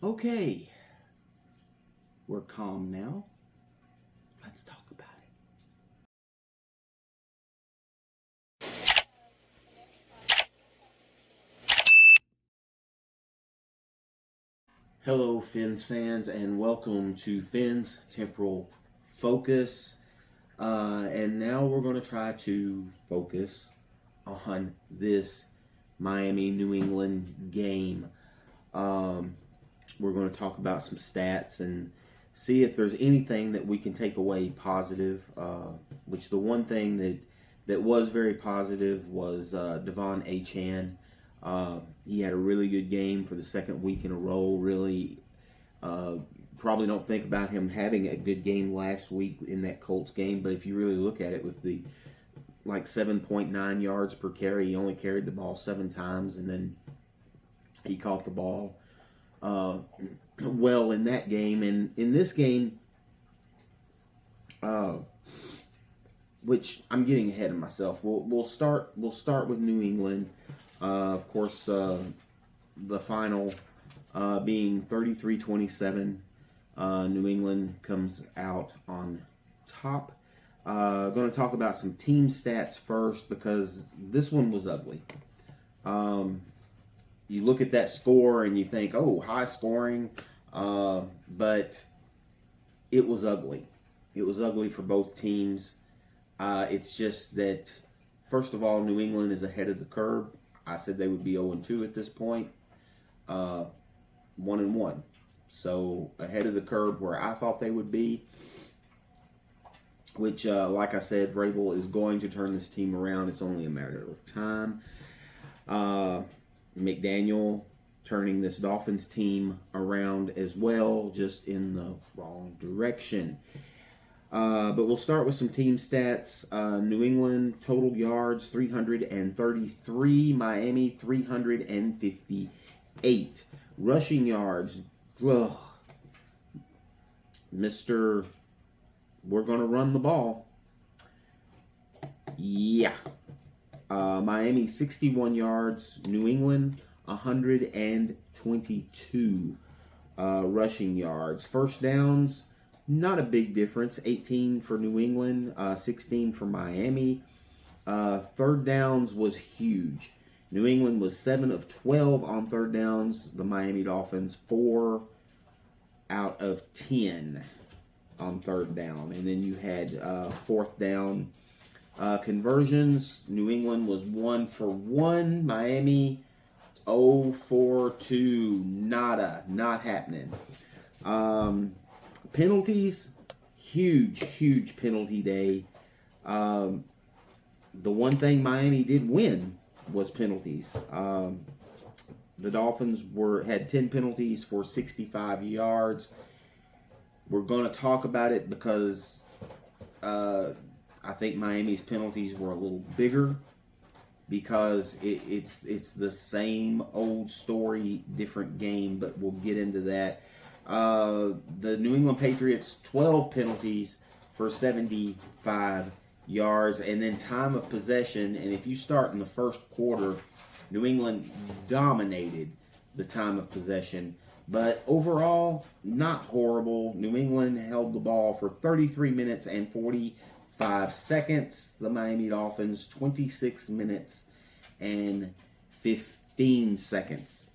Okay, we're calm now. Let's talk about it. Hello, Fins fans, and welcome to Fins Temporal Focus. And now we're going to try to focus on this Miami New England game. We're going to talk about some stats and see if there's anything that we can take away positive. Which the one thing that was very positive was Devon Achane. He had a really good game for the second week in a row. Really, probably don't think about him having a good game last week in that Colts game, but if you really look at it, with the 7.9 yards per carry, he only carried the ball 7 times, and then he caught the ball well in that game. And in this game, which I'm getting ahead of myself. We'll start with New England. Of course, the final being 33-27. New England comes out on top. Going to talk about some team stats first because this one was ugly. You look at that score and you think, oh, high scoring, but it was ugly. It was ugly for both teams. It's just that, first of all, New England is ahead of the curve. I said they would be 0-2 at this point, 1-1. So ahead of the curve where I thought they would be, which, like I said, Vrabel is going to turn this team around. It's only a matter of time. McDaniel turning this Dolphins team around as well, just in the wrong direction. But we'll start with some team stats. New England total yards 333, Miami 358. Rushing yards, Mr. We're going to run the ball. Yeah. Miami 61 yards, New England 122 rushing yards. First downs, not a big difference. 18 for New England, 16 for Miami. Third downs was huge. New England was 7 of 12 on third downs. The Miami Dolphins 4 out of 10 on third down. And then you had fourth down conversions. New England was 1 for 1. Miami 0 for 2. Nada. Not happening. Penalties, huge penalty day. The one thing Miami did win was penalties. The Dolphins had 10 penalties for 65 yards. We're going to talk about it because I think Miami's penalties were a little bigger because it's the same old story, different game, but we'll get into that. The New England Patriots, 12 penalties for 75 yards, and then time of possession. And if you start in the first quarter, New England dominated the time of possession. But overall, not horrible. New England held the ball for 33 minutes and 45 seconds. The Miami Dolphins, 26 minutes and 15 seconds.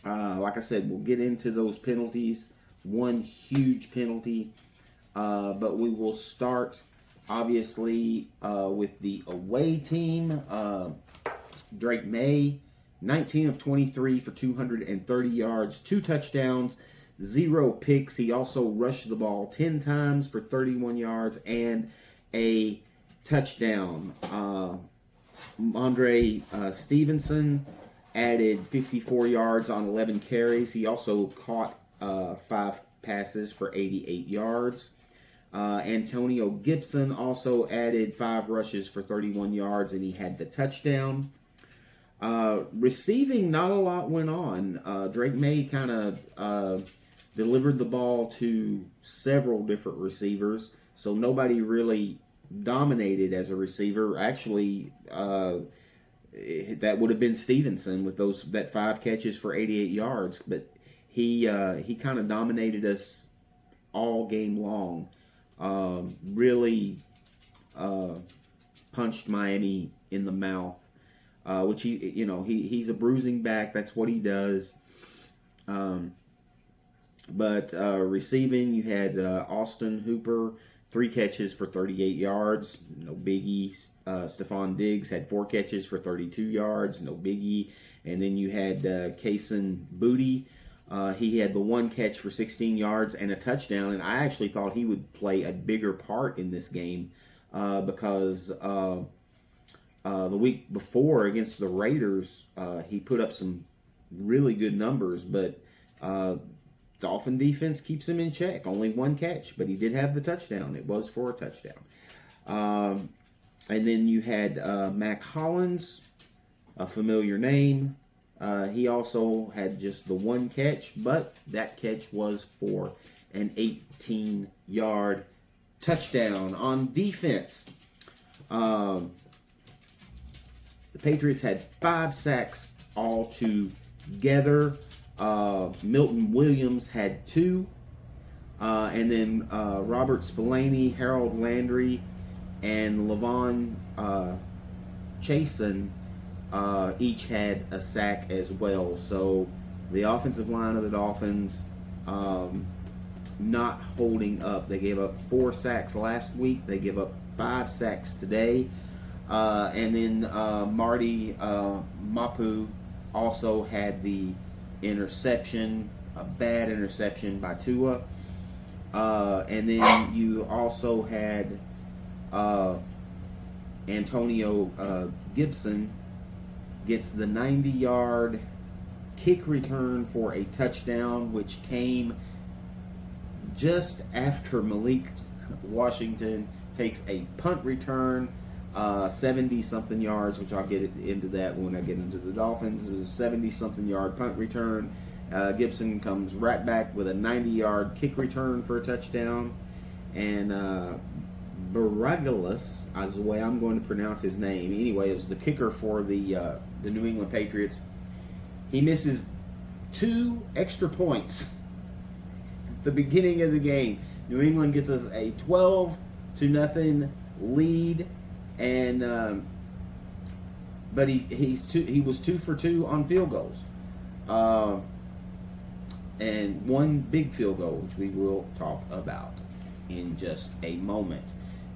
Like I said, we'll get into those penalties. One huge penalty. But we will start, obviously, with the away team. Drake May, 19 of 23 for 230 yards, 2 touchdowns, 0 picks. He also rushed the ball 10 times for 31 yards and a touchdown. Andre Stevenson added 54 yards on 11 carries. He also caught 5 passes for 88 yards. Antonio Gibson also added 5 rushes for 31 yards, and he had the touchdown. Receiving, not a lot went on. Drake May kind of delivered the ball to several different receivers, so nobody really dominated as a receiver. Actually, that would have been Stevenson with that 5 catches for 88 yards, but He kind of dominated us all game long. Really punched Miami in the mouth, which he's a bruising back. That's what he does. But receiving, you had Austin Hooper, 3 catches for 38 yards, no biggie. Stephon Diggs had 4 catches for 32 yards, no biggie. And then you had Kaysen Boutte. He had the 1 catch for 16 yards and a touchdown, and I actually thought he would play a bigger part in this game because the week before against the Raiders, he put up some really good numbers, but Dolphin defense keeps him in check. Only 1 catch, but he did have the touchdown. It was for a touchdown. And then you had Mac Hollins, a familiar name. He also had just the 1 catch, but that catch was for an 18-yard touchdown. On defense, the Patriots had 5 sacks altogether. Milton Williams had 2. And then Robert Spillane, Harold Landry, and Levon Chason each had a sack as well. So the offensive line of the Dolphins not holding up. They gave up 4 sacks last week. They give up 5 sacks today. And then Marty Mapu also had the interception, a bad interception by Tua. And then you also had Antonio Gibson gets the 90-yard kick return for a touchdown, which came just after Malik Washington takes a punt return, 70-something yards, which I'll get into that when I get into the Dolphins. It was a 70-something yard punt return. Gibson comes right back with a 90-yard kick return for a touchdown. And Baragalus is the way I'm going to pronounce his name. Anyway, it was the kicker for the New England Patriots. He misses 2 extra points at the beginning of the game. New England gets us a 12-0 lead, and but he was 2 for 2 on field goals, and 1 big field goal, which we will talk about in just a moment.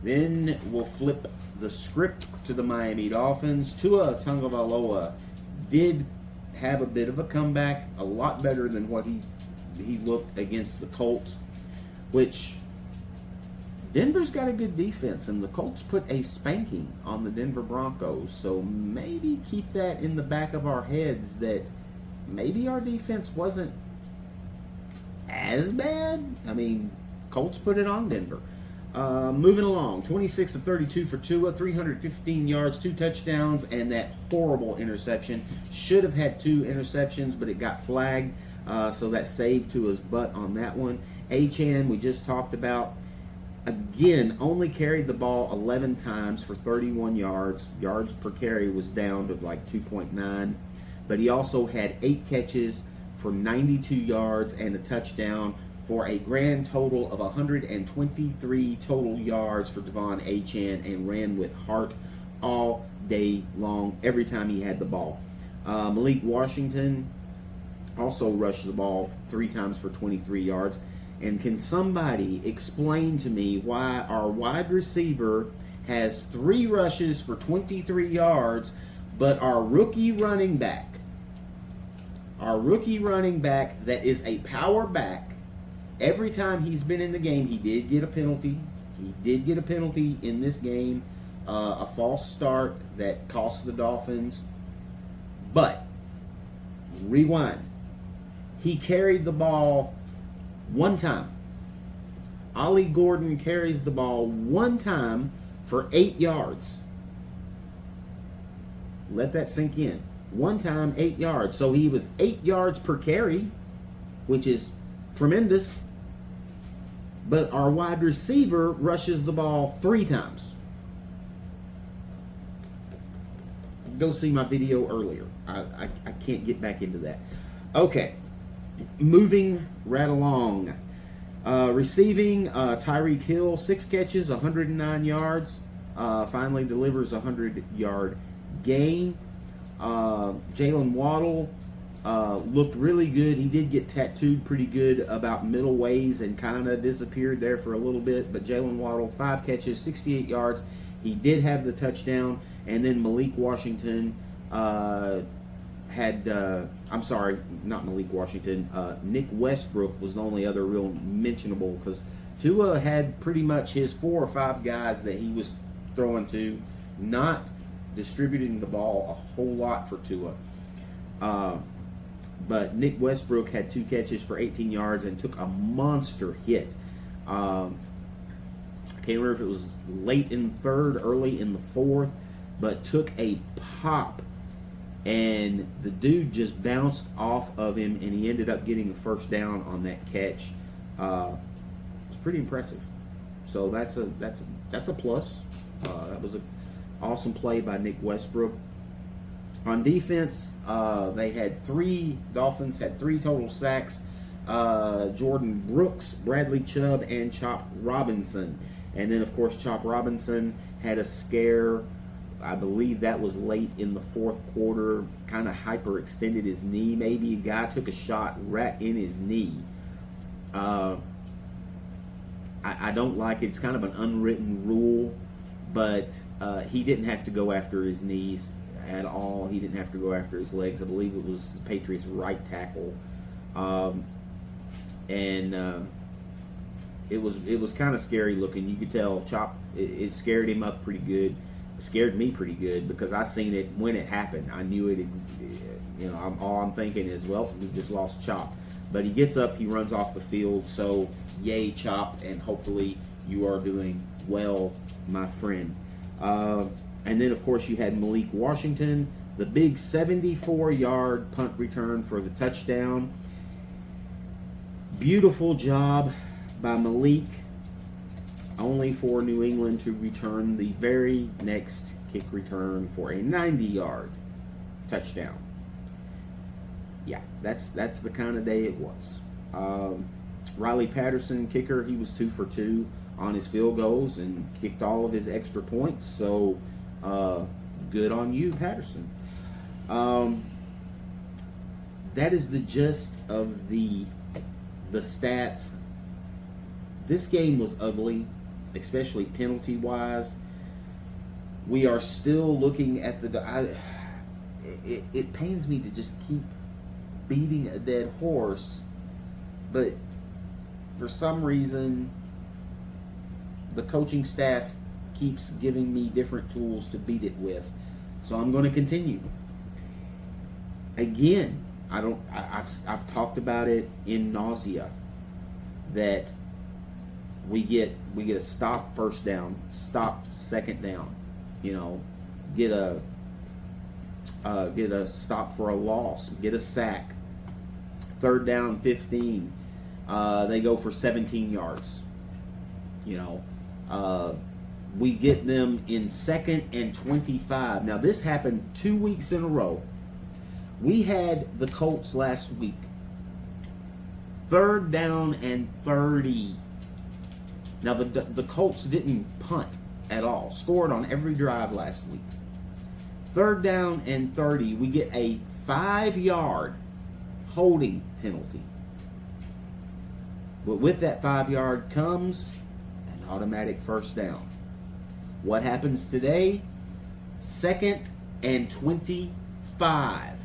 Then we'll flip the script to the Miami Dolphins. Tua Tagovailoa did have a bit of a comeback, a lot better than what he looked against the Colts, which Denver's got a good defense, and the Colts put a spanking on the Denver Broncos. So maybe keep that in the back of our heads that maybe our defense wasn't as bad. I mean, Colts put it on Denver. Moving along, 26 of 32 for Tua, 315 yards, 2 touchdowns, and that horrible interception. Should have had 2 interceptions, but it got flagged, so that saved Tua's butt on that one. Achane, we just talked about, again, only carried the ball 11 times for 31 yards. Yards per carry was down to like 2.9, but he also had 8 catches for 92 yards and a touchdown, for a grand total of 123 total yards for Devon Achane, and ran with heart all day long every time he had the ball. Malik Washington also rushed the ball 3 times for 23 yards. And can somebody explain to me why our wide receiver has 3 rushes for 23 yards, but our rookie running back that is a power back, every time he's been in the game, he did get a penalty. He did get a penalty in this game, a false start that cost the Dolphins. But, rewind. He carried the ball 1 time. Ollie Gordon carries the ball 1 time for 8 yards. Let that sink in. 1 time, 8 yards. So he was 8 yards per carry, which is tremendous. But our wide receiver rushes the ball 3 times. Go see my video earlier. I can't get back into that. Okay. Moving right along. Receiving, Tyreek Hill, 6 catches, 109 yards. Finally delivers a 100-yard gain. Jalen Waddle looked really good. He did get tattooed pretty good about middle ways and kind of disappeared there for a little bit. But Jalen Waddle, 5 catches, 68 yards. He did have the touchdown. And then Malik Washington I'm sorry, not Malik Washington. Nick Westbrook was the only other real mentionable, because Tua had pretty much his 4 or 5 guys that he was throwing to, not distributing the ball a whole lot for Tua. But Nick Westbrook had 2 catches for 18 yards and took a monster hit. I can't remember if it was late in the third, early in the fourth, but took a pop. And the dude just bounced off of him, and he ended up getting the first down on that catch. It's pretty impressive. So that's a plus. That was an awesome play by Nick Westbrook. On defense, Dolphins had 3 total sacks. Jordan Brooks, Bradley Chubb, and Chop Robinson. And then, of course, Chop Robinson had a scare. I believe that was late in the fourth quarter. Kind of hyperextended his knee. Maybe a guy took a shot right in his knee. I don't like it. It's kind of an unwritten rule, but he didn't have to go after his knees at all. He didn't have to go after his legs. I believe it was the Patriots' right tackle, and it was kind of scary looking. You could tell Chop it scared him up pretty good. It scared me pretty good because I seen it when it happened. I knew it. All I'm thinking is, well, we just lost Chop. But he gets up, he runs off the field. So yay, Chop, and hopefully you are doing well, my friend. And then, of course, you had Malik Washington, the big 74-yard punt return for the touchdown. Beautiful job by Malik, only for New England to return the very next kick return for a 90-yard touchdown. Yeah, that's the kind of day it was. Riley Patterson, kicker, he was 2 for 2 on his field goals and kicked all of his extra points. So good on you, Patterson. That is the gist of the stats. This game was ugly, especially penalty-wise. We are still looking at it pains me to just keep beating a dead horse, but for some reason the coaching staff keeps giving me different tools to beat it with. So I'm going to continue. Again, I've talked about it in nausea that we get a stop first down, stop second down, get a stop for a loss, get a sack, third down 15, they go for 17 yards. We get them in 2nd and 25. Now this happened 2 weeks in a row. We had the Colts last week, 3rd down and 30. Now, the Colts didn't punt at all. Scored on every drive last week. 3rd down and 30. We get a 5-yard holding penalty. But with that 5-yard comes an automatic first down. What happens today? 2nd and 25.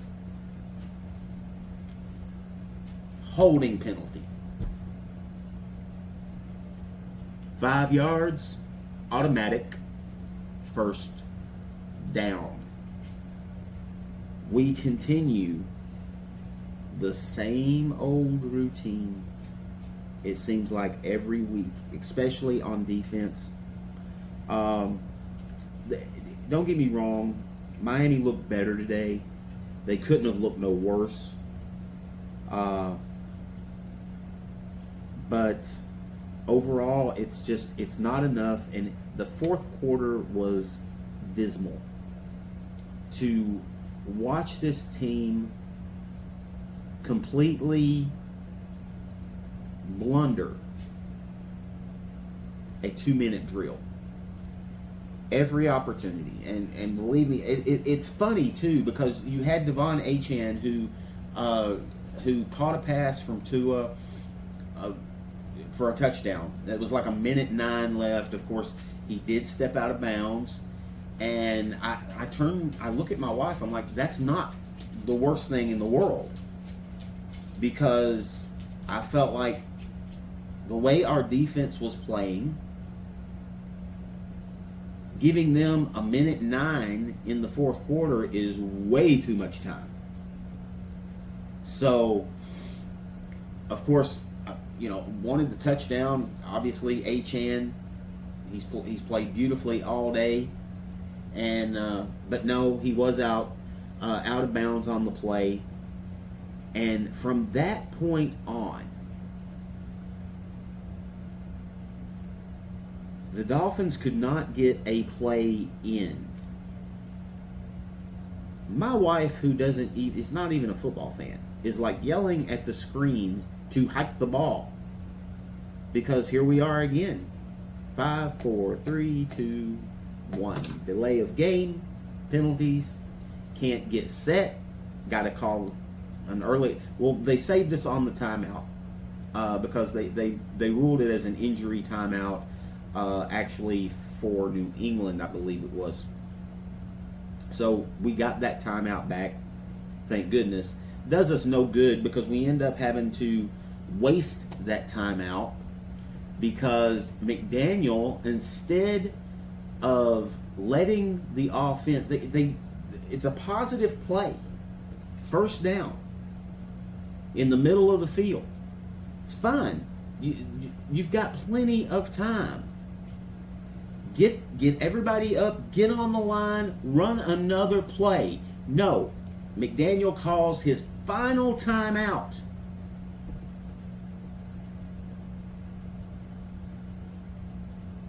Holding penalty. 5 yards, automatic first down. We continue the same old routine, it seems like, every week, especially on defense. Don't get me wrong, Miami looked better today. They couldn't have looked no worse. But overall, it's not enough, and the fourth quarter was dismal. To watch this team completely blunder a 2-minute drill. Every opportunity. And believe me, it's funny too, because you had Devon Achane who caught a pass from Tua for a touchdown. It was like 1:09 left. Of course, he did step out of bounds. And I look at my wife, I'm like, that's not the worst thing in the world. Because I felt like the way our defense was playing, giving them 1:09 in the fourth quarter is way too much time. So, of course, wanted the touchdown. Obviously, Achane, he's played beautifully all day, and but no, he was out of bounds on the play. And from that point on, the Dolphins could not get a play in. My wife, who is not even a football fan, is like yelling at the screen to hike the ball. Because here we are again. 5, 4, 3, 2, 1. Delay of game, penalties, can't get set, got to call an early. Well, they saved us on the timeout because they ruled it as an injury timeout. Actually, for New England, I believe it was. So we got that timeout back. Thank goodness. Does us no good because we end up having to waste that timeout because McDaniel, instead of letting the offense, it's a positive play, first down in the middle of the field. It's fine. You've got plenty of time. Get everybody up, get on the line, run another play. No, McDaniel calls his final timeout.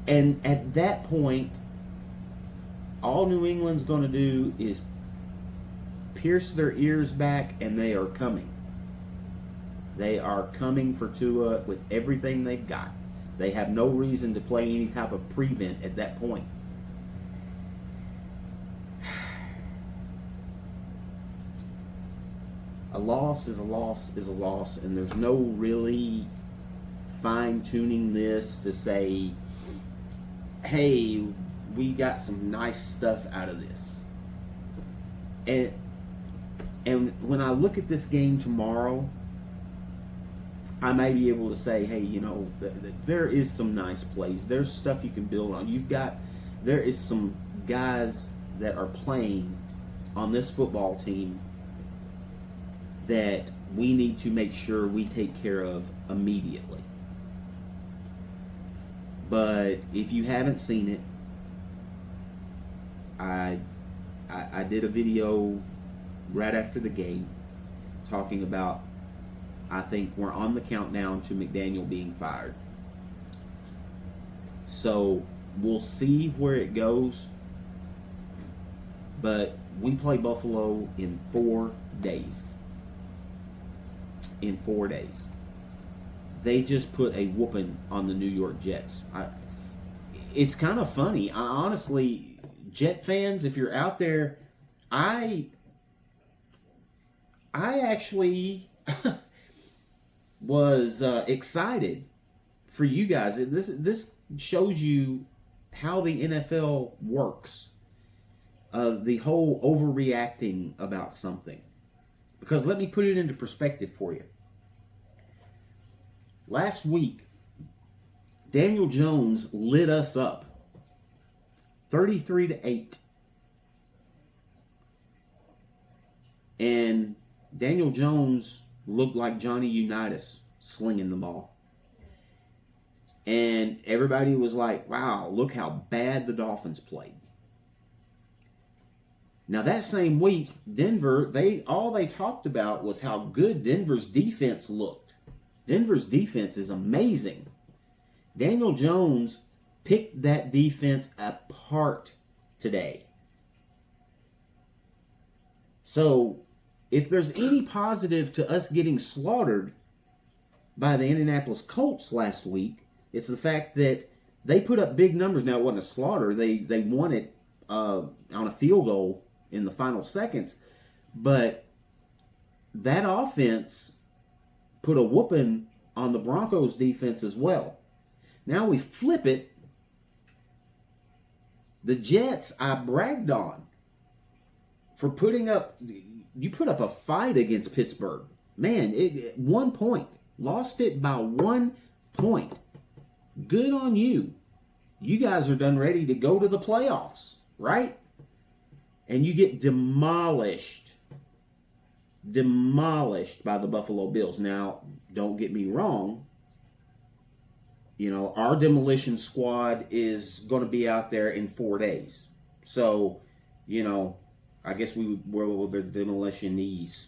And at that point, all New England's going to do is pierce their ears back, and they are coming. They are coming for Tua with everything they've got. They have no reason to play any type of prevent at that point. A loss is a loss is a loss, and there's no really fine-tuning this to say, hey, we got some nice stuff out of this. And when I look at this game tomorrow, I may be able to say, hey, there is some nice plays. There's stuff you can build on. There is some guys that are playing on this football team that we need to make sure we take care of immediately. But if you haven't seen it, I did a video right after the game talking about, I think we're on the countdown to McDaniel being fired. So we'll see where it goes. But we play Buffalo in 4 days. In 4 days. They just put a whooping on the New York Jets. It's kind of funny. Honestly, Jet fans, if you're out there, I actually was excited for you guys. This shows you how the NFL works. The whole overreacting about something. Because let me put it into perspective for you. Last week, Daniel Jones lit us up 33-8. And Daniel Jones looked like Johnny Unitas slinging the ball. And everybody was like, wow, look how bad the Dolphins played. Now that same week, Denver, all they talked about was how good Denver's defense looked. Denver's defense is amazing. Daniel Jones picked that defense apart today. So, if there's any positive to us getting slaughtered, by the Indianapolis Colts last week. It's the fact that they put up big numbers. Now, it wasn't a slaughter. They won it on a field goal in the final seconds. But that offense put a whooping on the Broncos defense as well. Now we flip it. The Jets I bragged on for putting up, you put up a fight against Pittsburgh. Man, 1 point. Lost it by 1 point. Good on you. You guys are done ready to go to the playoffs, right? And you get demolished. Demolished by the Buffalo Bills. Now, don't get me wrong. You know, our demolition squad is going to be out there in 4 days. So, you know, I guess we're the demolitionees.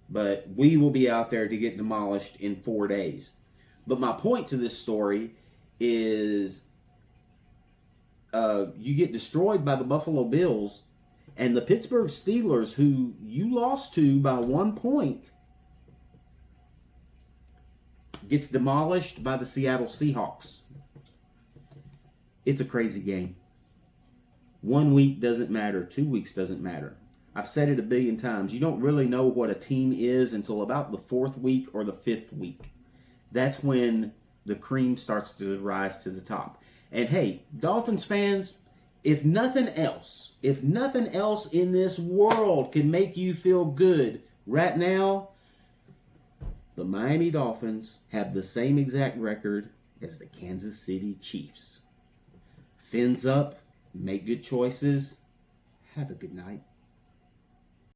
But we will be out there to get demolished in 4 days. But my point to this story is you get destroyed by the Buffalo Bills, and the Pittsburgh Steelers, who you lost to by 1 point, gets demolished by the Seattle Seahawks. It's a crazy game. 1 week doesn't matter. 2 weeks doesn't matter. I've said it a billion times. You don't really know what a team is until about the 4th week or the 5th week. That's when the cream starts to rise to the top. And hey, Dolphins fans, if nothing else in this world can make you feel good right now, the Miami Dolphins have the same exact record as the Kansas City Chiefs. Fins up, make good choices. Have a good night.